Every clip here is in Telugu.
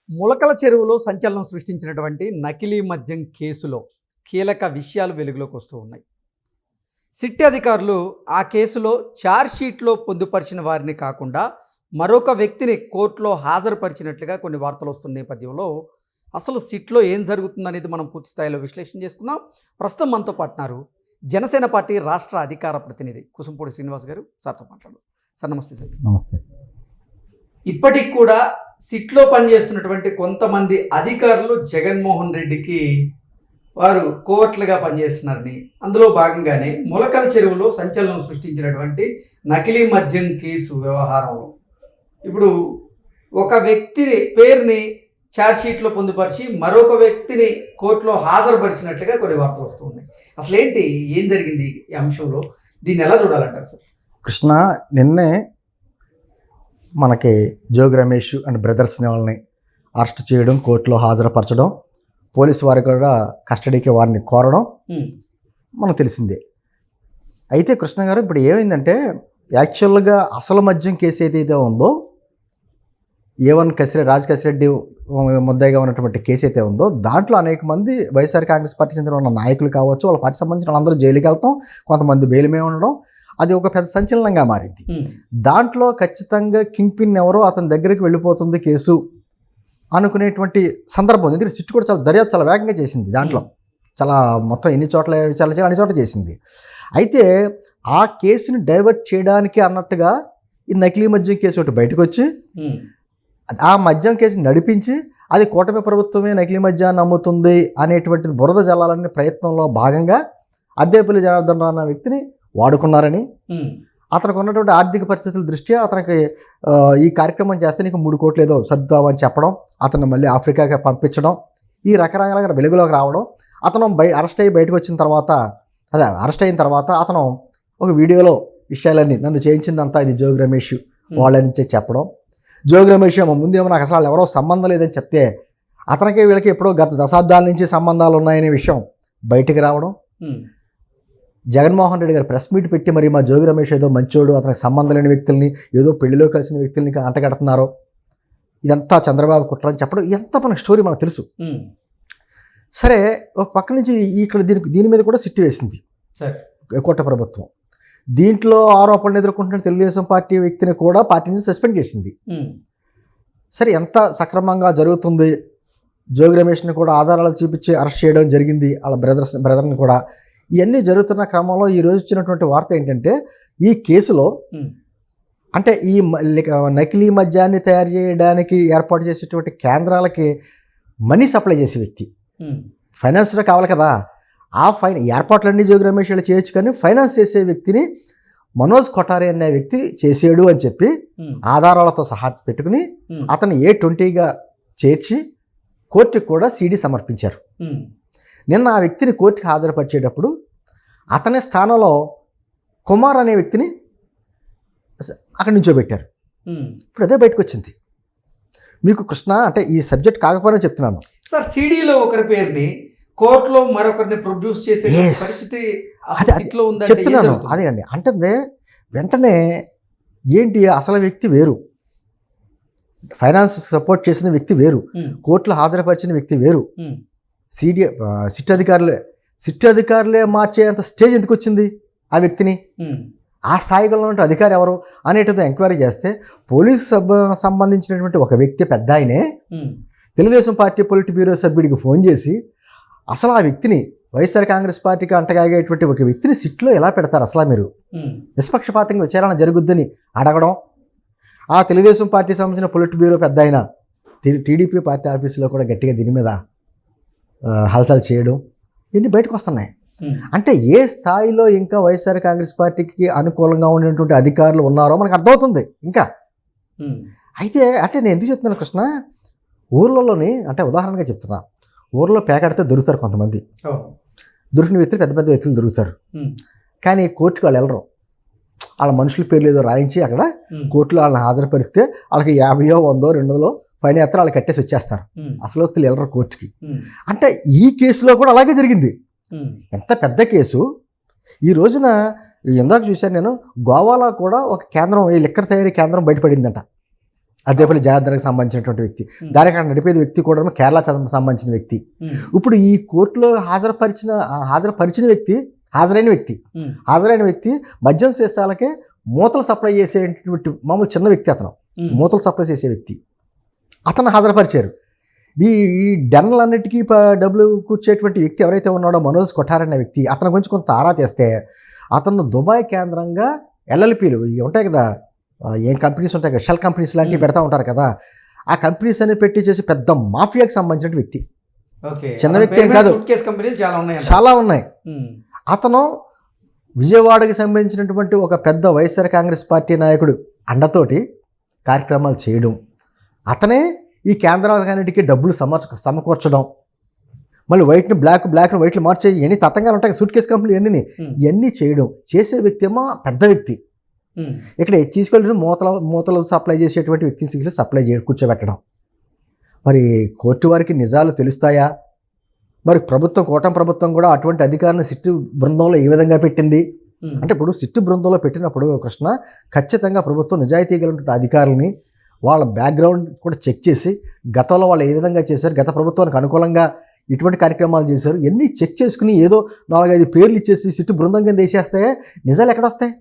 ములకల చెరువులో సంచలనం సృష్టించినటువంటి నకిలీ మద్యం కేసులో కీలక విషయాలు వెలుగులోకి వస్తూ ఉన్నాయి. సిట్ అధికారులు ఆ కేసులో ఛార్జ్షీట్లో పొందుపరిచిన వారిని కాకుండా మరొక వ్యక్తిని కోర్టులో హాజరుపరిచినట్లుగా కొన్ని వార్తలు వస్తున్న నేపథ్యంలో అసలు సిట్లో ఏం జరుగుతుందనేది మనం పూర్తి స్థాయిలో విశ్లేషణ చేసుకుందాం. ప్రస్తుతం మనతో పాటున్నారు జనసేన పార్టీ రాష్ట్ర అధికార ప్రతినిధి కుసుంపూడి శ్రీనివాస్ గారు. సార్తో మాట్లాడు. సార్ నమస్తే. సార్ నమస్తే. ఇప్పటికి కూడా సిట్లో పనిచేస్తున్నటువంటి కొంతమంది అధికారులు జగన్మోహన్ రెడ్డికి వారు కోవర్ట్లుగా పనిచేస్తున్నారని, అందులో భాగంగానే ములకల చెరువులో సంచలనం సృష్టించినటువంటి నకిలీ మద్యం కేసు వ్యవహారంలో ఇప్పుడు ఒక వ్యక్తి పేరుని ఛార్జ్షీట్లో పొందుపరిచి మరొక వ్యక్తిని కోర్టులో హాజరుపరిచినట్లుగా కొన్ని వార్తలు వస్తూ ఉన్నాయి. అసలు ఏంటి, ఏం జరిగింది ఈ అంశంలో? దీన్ని ఎలా చూడాలంటారు సార్? కృష్ణ, నిన్నే మనకి జోగి రమేష్ అండ్ బ్రదర్స్ని వాళ్ళని అరెస్ట్ చేయడం, కోర్టులో హాజరుపరచడం, పోలీసు వారి కూడా కస్టడీకి వారిని కోరడం మనకు తెలిసిందే. అయితే కృష్ణ గారు, ఇప్పుడు ఏమైందంటే యాక్చువల్గా అసలు మద్యం కేసు ఏదైతే ఉందో, రాజ్ కసిరెడ్డి ముద్దాయిగా ఉన్నటువంటి కేసు అయితే ఉందో, దాంట్లో అనేక మంది వైఎస్ఆర్ కాంగ్రెస్ పార్టీ చెందిన ఉన్న నాయకులు కావచ్చు, వాళ్ళ పార్టీ సంబంధించిన వాళ్ళందరూ జైలుకి వెళ్తాం, కొంతమంది బెయిల్ మీద ఉండడం, అది ఒక పెద్ద సంచలనంగా మారింది. దాంట్లో ఖచ్చితంగా కింగ్ పిన్ ఎవరో అతని దగ్గరికి వెళ్ళిపోతుంది కేసు అనుకునేటువంటి సందర్భం. ఎందుకంటే సిట్ కూడా దర్యాప్తు చాలా వేగంగా చేసింది. దాంట్లో చాలా మొత్తం ఎన్ని చోట్ల విచారణ చేయాలి, అన్ని చోట్ల చేసింది. అయితే ఆ కేసుని డైవర్ట్ చేయడానికి అన్నట్టుగా ఈ నకిలీ మద్యం కేసు ఒకటి బయటకు వచ్చి ఆ మద్యం కేసుని నడిపించి అది కూటమి ప్రభుత్వమే నకిలీ మద్యాన్ని అమ్ముతుంది అనేటువంటిది బురద జల్లాలనే ప్రయత్నంలో భాగంగా అద్దేపల్లి జనార్దన్ రావు అన్న వ్యక్తిని వాడుకున్నారని, అతనికి ఉన్నటువంటి ఆర్థిక పరిస్థితుల దృష్ట్యా అతనికి ఈ కార్యక్రమం చేస్తే నీకు 3 కోట్లు ఏదో సర్దుతామని చెప్పడం, అతను మళ్ళీ ఆఫ్రికాకి పంపించడం, ఈ రకరకాల వెలుగులోకి రావడం. అతను అరెస్ట్ అయిన తర్వాత అతను ఒక వీడియోలో విషయాలన్నీ నన్ను చేయించిందంతా ఇది జోగి రమేష్ వాళ్ళ నుంచే చెప్పడం. జోగి రమేష్ ముందేమో నాకు అసలు ఎవరో సంబంధం లేదని చెప్తే అతనికి వీళ్ళకి ఎప్పుడో గత దశాబ్దాల నుంచి సంబంధాలు ఉన్నాయనే విషయం బయటికి రావడం. జగన్మోహన్ రెడ్డి గారు ప్రెస్ మీట్ పెట్టి మరి మా జోగి రమేష్ ఏదో మంచోడు, అతనికి సంబంధం లేని వ్యక్తుల్ని, ఏదో పెళ్లిలో కలిసిన వ్యక్తుల్ని అంటగడుతున్నారు, ఇదంతా చంద్రబాబు కుట్ర అని చెప్పడం, ఇదంతా మనకు స్టోరీ మనకు తెలుసు. సరే, ఒక పక్క నుంచి ఇక్కడ దీని మీద కూడా సిట్టు వేసింది కోట ప్రభుత్వం. దీంట్లో ఆరోపణలు ఎదుర్కొంటున్న తెలుగుదేశం పార్టీ వ్యక్తిని కూడా పార్టీ నుంచి సస్పెండ్ చేసింది. సరే, ఎంత సక్రమంగా జరుగుతుంది, జోగి రమేష్ని కూడా ఆధారాలు చూపించి అరెస్ట్ చేయడం జరిగింది, వాళ్ళ బ్రదర్ని కూడా. ఇవన్నీ జరుగుతున్న క్రమంలో ఈరోజు వచ్చినటువంటి వార్త ఏంటంటే, ఈ కేసులో అంటే ఈ నకిలీ మద్యాన్ని తయారు చేయడానికి ఏర్పాటు చేసేటువంటి కేంద్రాలకి మనీ సప్లై చేసే వ్యక్తి, ఫైనాన్స్లో కావాలి కదా, ఆ ఏర్పాట్లన్నీ జోగి రమేష్ వాళ్ళు చేయొచ్చు, కానీ ఫైనాన్స్ చేసే వ్యక్తిని మనోజ్ కొఠారి అనే వ్యక్తి చేసాడు అని చెప్పి ఆధారాలతో సహా పెట్టుకుని అతను A20గా చేర్చి కోర్టుకు కూడా CD సమర్పించారు. నిన్న ఆ వ్యక్తిని కోర్టుకి హాజరుపరిచేటప్పుడు అతని స్థానంలో కుమార్ అనే వ్యక్తిని అక్కడి నుంచో పెట్టారు. ఇప్పుడు అదే బయటకు వచ్చింది. మీకు కృష్ణ, అంటే ఈ సబ్జెక్ట్ కాకపోయినా చెప్తున్నాను సార్, CDలో ఒకరి పేరుని కోర్టులో మరొకరిని ప్రొడ్యూస్ చేసే పరిస్థితి చెప్తున్నాను. అదే అండి, అంటే వెంటనే ఏంటి, అసలు వ్యక్తి వేరు, ఫైనాన్స్ సపోర్ట్ చేసిన వ్యక్తి వేరు, కోర్టులో హాజరుపరిచిన వ్యక్తి వేరు, సిట్ అధికారులే మార్చేంత స్టేజ్ ఎందుకు వచ్చింది ఆ వ్యక్తిని, ఆ స్థాయిలో ఉన్న అధికారి ఎవరు అనేటిది ఎంక్వైరీ చేస్తే పోలీసు సంబంధించినటువంటి ఒక వ్యక్తి పెద్ద ఆయనే తెలుగుదేశం పార్టీ పొలిట్ బ్యూరో సభ్యుడికి ఫోన్ చేసి అసలు ఆ వ్యక్తిని వైఎస్ఆర్ కాంగ్రెస్ పార్టీకి అంటగాగేటువంటి ఒక వ్యక్తిని సిట్లో ఎలా పెడతారు, అసలు మీరు నిష్పక్షపాతంగా విచారణ జరుగుద్దని అడగడం, ఆ తెలుగుదేశం పార్టీ సంబంధించిన పొలిట్ బ్యూరో పెద్ద ఆయన టీడీపీ పార్టీ ఆఫీసులో కూడా గట్టిగా దీని మీద హల్చల్ చేయడం, ఇవన్నీ బయటకు వస్తున్నాయి. అంటే ఏ స్థాయిలో ఇంకా వైఎస్ఆర్ కాంగ్రెస్ పార్టీకి అనుకూలంగా ఉండేటువంటి అధికారులు ఉన్నారో మనకు అర్థమవుతుంది ఇంకా. అయితే అంటే నేను ఎందుకు చెప్తున్నాను కృష్ణ, ఊర్లలోని అంటే ఉదాహరణగా చెప్తున్నా, ఊర్లో పేకాడితే దొరుకుతారు కొంతమంది, దొరికిన వ్యక్తులు పెద్ద పెద్ద వ్యక్తులు దొరుకుతారు, కానీ కోర్టుకు వాళ్ళు వెళ్ళరు. వాళ్ళ మనుషుల పేర్లు ఏదో రాయించి అక్కడ కోర్టులో వాళ్ళని హాజరుపరిస్తే వాళ్ళకి 50, 100, 200 పైన ఎత్తర వాళ్ళు కట్టేసి వచ్చేస్తారు. అసలు వ్యక్తులు వెళ్ళరు కోర్టుకి. అంటే ఈ కేసులో కూడా అలాగే జరిగింది. ఎంత పెద్ద కేసు. ఈ రోజున ఇందాక చూశాను నేను, గోవాలో కూడా ఒక కేంద్రం, ఈ లిక్కర్ తయారీ కేంద్రం బయటపడిందంట. అదేపల్లి జనార్దన్కి సంబంధించినటువంటి వ్యక్తి. దానికి అక్కడ నడిపేది వ్యక్తి కూడా కేరళ సంబంధించిన వ్యక్తి. ఇప్పుడు ఈ కోర్టులో హాజరైన వ్యక్తి మద్యం సీసాలకే మూతలు సప్లై చేసేటువంటి మామూలు చిన్న వ్యక్తి. అతను మూతలు సప్లై చేసే వ్యక్తి. అతను హాజరుపరిచారు. ఈ డెన్లన్నిటికీ డబ్బులు కూర్చేటువంటి వ్యక్తి ఎవరైతే ఉన్నాడో మనోజ్ కొఠార్ అనే వ్యక్తి, అతని గురించి కొంత ఆరా తీస్తే అతను దుబాయ్ కేంద్రంగా ఎల్ఎల్పీలు ఉంటాయి కదా, ఏం కంపెనీస్ ఉంటాయి కదా, షెల్ కంపెనీస్ లాంటివి పెడతా ఉంటారు కదా, ఆ కంపెనీస్ అని పెట్టి చేసి పెద్ద మాఫియాకి సంబంధించిన వ్యక్తి. చిన్న వ్యక్తి ఏం కాదు, చాలా ఉన్నాయి. అతను విజయవాడకి సంబంధించినటువంటి ఒక పెద్ద వైఎస్ఆర్ కాంగ్రెస్ పార్టీ నాయకుడు అండతోటి కార్యక్రమాలు చేయడం, అతనే ఈ కేంద్రాలన్నిటికీ డబ్బులు సమకూర్చడం, మళ్ళీ వైట్ని బ్లాక్ని వైట్లు మార్చే ఎన్ని తతంగాలు ఉంటాయి, సూట్ కేసు కంపెనీలు ఇవన్నీ చేయడం. చేసే వ్యక్తి ఏమో పెద్ద వ్యక్తి. ఇక్కడ తీసుకెళ్ళి మూతలు సప్లై చేసేటువంటి వ్యక్తిని సప్లై కూర్చోబెట్టడం. మరి కోర్టు వారికి నిజాలు తెలుస్తాయా? మరి కూటమి ప్రభుత్వం కూడా అటువంటి అధికారులను సిట్టు బృందంలో ఏ విధంగా పెట్టింది అంటే, ఇప్పుడు సిట్టు బృందంలో పెట్టినప్పుడు కృష్ణ ఖచ్చితంగా ప్రభుత్వం నిజాయితీ కలిగిన అధికారులని వాళ్ళ బ్యాక్గ్రౌండ్ కూడా చెక్ చేసి గతంలో వాళ్ళు ఏ విధంగా చేశారు, గత ప్రభుత్వానికి అనుకూలంగా ఇటువంటి కార్యక్రమాలు చేశారు, ఎన్ని చెక్ చేసుకుని ఏదో 4-5 పేర్లు ఇచ్చేసి సిట్టు బృందం కింద వేసేస్తే నిజాలు ఎక్కడొస్తాయి?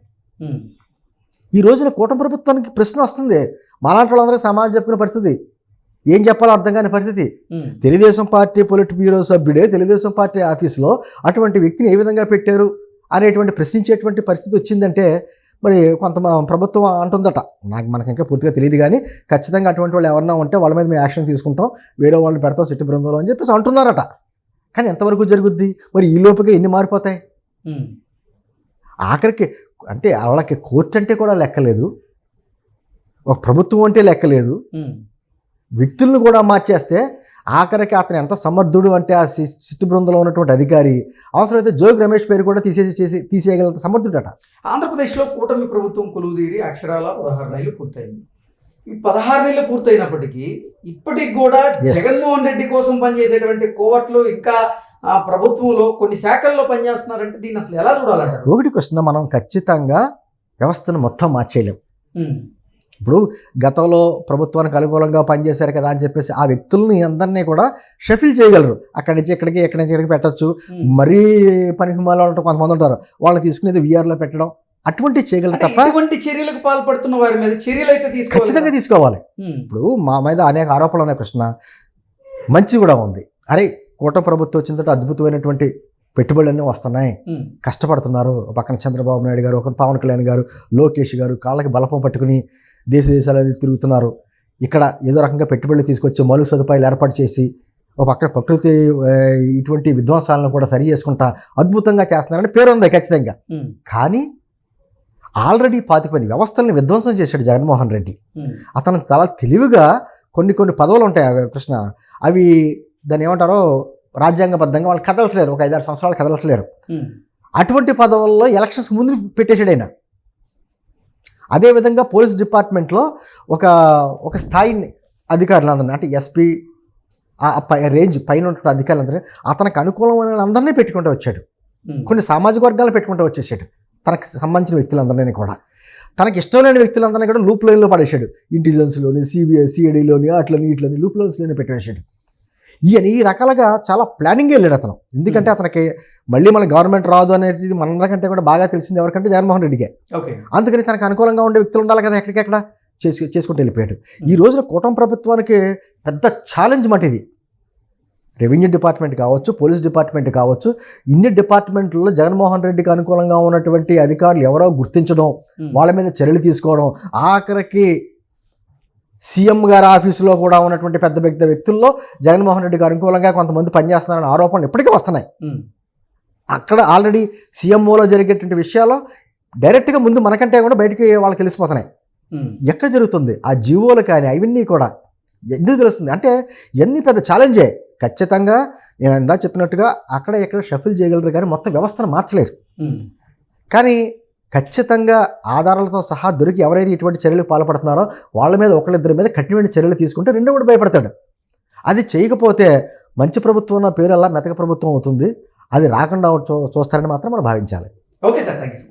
ఈ రోజున కూటమి ప్రభుత్వానికి ప్రశ్న వస్తుంది. మాలాంటి వాళ్ళందరికీ సమాజం చెప్పుకునే పరిస్థితి, ఏం చెప్పాలో అర్థం కాని పరిస్థితి. తెలుగుదేశం పార్టీ పొలిట్ బ్యూరో సభ్యుడే తెలుగుదేశం పార్టీ ఆఫీసులో అటువంటి వ్యక్తిని ఏ విధంగా పెట్టారు అనేటువంటి ప్రశ్నించేటువంటి పరిస్థితి వచ్చిందంటే, మరి కొంత ప్రభుత్వం అంటుందట, మనకి ఇంకా పూర్తిగా తెలియదు కానీ ఖచ్చితంగా అటువంటి వాళ్ళు ఎవరన్నా ఉంటే వాళ్ళ మీద మేము యాక్షన్ తీసుకుంటాం, వేరే వాళ్ళని పెడతాం సిట్టు బృందంలో అని చెప్పేసి అంటున్నారట. కానీ ఎంతవరకు జరుగుద్ది? మరి ఈ లోపుగా ఎన్ని మారిపోతాయి? ఆఖరికి అంటే వాళ్ళకి కోర్టు అంటే కూడా లెక్కలేదు, ఒక ప్రభుత్వం అంటే లెక్కలేదు, వ్యక్తులను కూడా మార్చేస్తే ఆఖరికి అతను ఎంత సమర్థుడు అంటే ఆ సిట్టు బృందంలో ఉన్నటువంటి అధికారి అవసరమైతే జోగి రమేష్ పేరు కూడా తీసేయగల సమర్థుడట. ఆంధ్రప్రదేశ్లో కూటమి ప్రభుత్వం కొలువుదీరి అక్షరాల 16 నెలలు పూర్తయింది. ఈ 16 నెలలు పూర్తయినప్పటికీ ఇప్పటికి కూడా జగన్మోహన్ రెడ్డి కోసం పనిచేసేటువంటి కోవట్లు ఇంకా ప్రభుత్వంలో కొన్ని శాఖల్లో పనిచేస్తున్నారంటే దీన్ని అసలు ఎలా చూడాలంటారు? ఒకటి కృష్ణ, మనం ఖచ్చితంగా వ్యవస్థను మొత్తం మార్చేయలేం. ఇప్పుడు గతంలో ప్రభుత్వానికి అనుకూలంగా పనిచేశారు కదా అని చెప్పేసి ఆ వ్యక్తుల్ని అందరినీ కూడా షఫిల్ చేయగలరు. అక్కడి నుంచి ఇక్కడికి, ఎక్కడి నుంచి ఇక్కడికి పెట్టచ్చు. మరీ పనికి మాలో కొంతమంది ఉంటారు, వాళ్ళని తీసుకునేది వీఆర్లో పెట్టడం, అటువంటి చేయగలరు తప్ప అటువంటి చర్యలకు పాల్పడుతున్న వారి మీద చర్యలు అయితే ఖచ్చితంగా తీసుకోవాలి. ఇప్పుడు మా మీద అనేక ఆరోపణలు ఉన్నాయి కృష్ణ, మంచి కూడా ఉంది. అరే కూటమి ప్రభుత్వం వచ్చిన తర్వాత అద్భుతమైనటువంటి పెట్టుబడులన్నీ వస్తున్నాయి, కష్టపడుతున్నారు. పక్కన చంద్రబాబు నాయుడు గారు, ఒక పవన్ కళ్యాణ్ గారు, లోకేష్ గారు కాళ్ళకి బలపం పట్టుకుని దేశాలు తిరుగుతున్నారు. ఇక్కడ ఏదో రకంగా పెట్టుబడులు తీసుకొచ్చి మౌలిక సదుపాయాలు ఏర్పాటు చేసి ఒక పక్కన ప్రకృతి ఇటువంటి విధ్వంసాలను కూడా సరి చేసుకుంటా అద్భుతంగా చేస్తున్నారని పేరు ఉంది ఖచ్చితంగా. కానీ ఆల్రెడీ పాతిపోయిన వ్యవస్థల్ని విధ్వంసం చేశాడు జగన్మోహన్ రెడ్డి. అతను చాలా తెలివిగా కొన్ని పదవులు ఉంటాయి కృష్ణ, అవి దాన్ని ఏమంటారో రాజ్యాంగబద్ధంగా వాళ్ళు కదలచలేరు, ఒక 5-6 సంవత్సరాలు కదలచలేరు. అటువంటి పదవుల్లో ఎలక్షన్స్ ముందు పెట్టేశాడు ఆయన. అదేవిధంగా పోలీస్ డిపార్ట్మెంట్లో ఒక స్థాయిని అధికారులందరినీ, అంటే ఎస్పీ రేంజ్ పైన ఉన్న అధికారులందరినీ అతనికి అనుకూలమైన అందరినీ పెట్టుకుంటూ వచ్చాడు. కొన్ని సామాజిక వర్గాలను పెట్టుకుంటూ వచ్చేసాడు. తనకు సంబంధించిన వ్యక్తులందరినీ కూడా, తనకి ఇష్టం లేని వ్యక్తులందరినీ కూడా లూప్ లైన్లో పడేశాడు. ఇంటెలిజెన్స్లోని, సిఐడిలోని, ఇట్లని లూప్ లైన్స్లోని పెట్టేశాడు. ఈ రకాలుగా చాలా ప్లానింగ్ వెళ్ళాడు అతను. ఎందుకంటే అతనికి మళ్ళీ మన గవర్నమెంట్ రాదు అనేది మనందరికంటే కూడా బాగా తెలిసింది ఎవరికంటే జగన్మోహన్ రెడ్డికే. అందుకని తనకు అనుకూలంగా ఉండే వ్యక్తులు ఉండాలి కదా, ఎక్కడికెక్కడ చేసుకుంటూ వెళ్ళిపోయాడు. ఈ రోజున కూటమి ప్రభుత్వానికి పెద్ద ఛాలెంజ్ మాట ఇది. రెవెన్యూ డిపార్ట్మెంట్ కావచ్చు, పోలీస్ డిపార్ట్మెంట్ కావచ్చు, ఇన్ని డిపార్ట్మెంట్లలో జగన్మోహన్ రెడ్డికి అనుకూలంగా ఉన్నటువంటి అధికారులు ఎవరో గుర్తించడం, వాళ్ళ మీద చర్యలు తీసుకోవడం, ఆఖరికి సీఎం గారి ఆఫీసులో కూడా ఉన్నటువంటి పెద్ద వ్యక్తుల్లో జగన్మోహన్ రెడ్డికి అనుకూలంగా కొంతమంది పనిచేస్తున్నారని ఆరోపణలు ఇప్పటికీ వస్తున్నాయి. అక్కడ ఆల్రెడీ సీఎంఓలో జరిగేటువంటి విషయాలు డైరెక్ట్గా ముందు మనకంటే కూడా బయటికి వాళ్ళకి తెలిసిపోతున్నాయి. ఎక్కడ జరుగుతుంది ఆ జీవోలు కానీ అవన్నీ కూడా ఎందుకు తెలుస్తుంది అంటే ఇవన్నీ పెద్ద ఛాలెంజే. ఖచ్చితంగా నేను ఇందా చెప్పినట్టుగా అక్కడ ఎక్కడ షఫిల్ చేయగలరు కానీ మొత్తం వ్యవస్థను మార్చలేరు. కానీ ఖచ్చితంగా ఆధారాలతో సహా దొరికి ఎవరైతే ఇటువంటి చర్యలు పాల్పడుతున్నారో వాళ్ళ మీద ఒకళ్ళిద్దరి మీద కఠినమైన చర్యలు తీసుకుంటే రెండో కూడా భయపడతాడు. అది చేయకపోతే మంచి ప్రభుత్వం ఉన్న పేరు అలా మెతక ప్రభుత్వం అవుతుంది. అది రాకుండా చూస్తారని మాత్రం మనం భావించాలి. Okay sir, thank you.